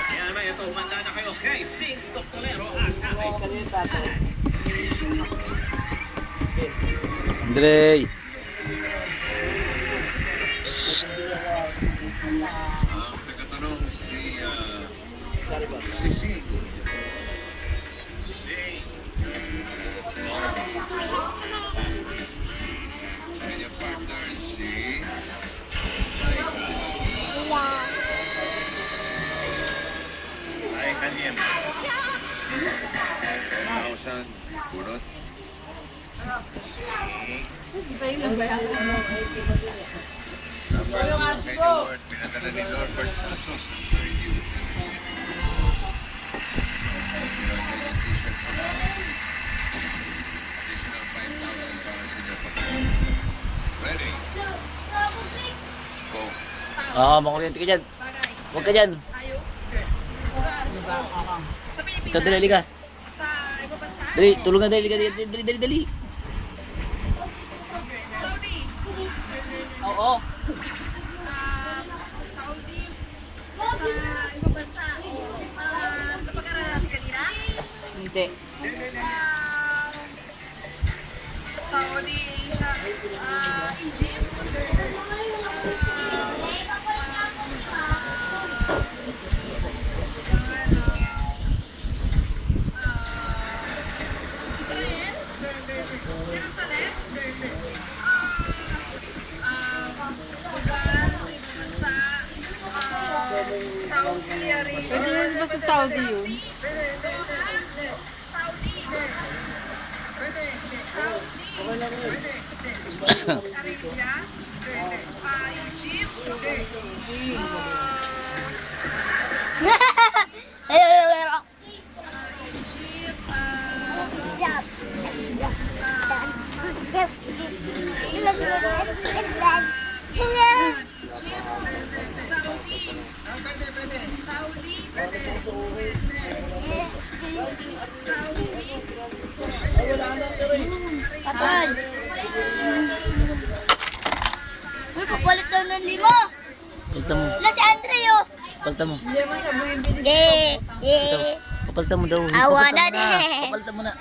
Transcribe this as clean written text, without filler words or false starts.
Yan naman, ito, umanda na kayo kay Sings Doctorero at Andre. Ang nagtatanong si Sing. Kanyang partner si Ay Kaniem. 10,000 bunot. Number 2 kay Lord. Pinadala ni Lord for Santos. Review. Additional 5,000 para sa inyo. Ready? Go. Makuryente ka dyan. Huwag ka dyan. Ito, dali ka. Dali, tulungan dali ka. Dali. Oo. Saudi, sa ibang bansa. Napag-aralan natin kanina? Hindi. Saudi, Egypt. Israel, Jerusalem, Saudi Arabia. Pwede yun ba sa Saudi yun? Arabia, Egypt, Patay. Uy, papalit daw ng 5. Palta mo. Na si Andre, oh. Palta mo. Hindi man siya bumibili. Di. Papalta mo daw. Awa Papalta na mo din. Papalta mo na.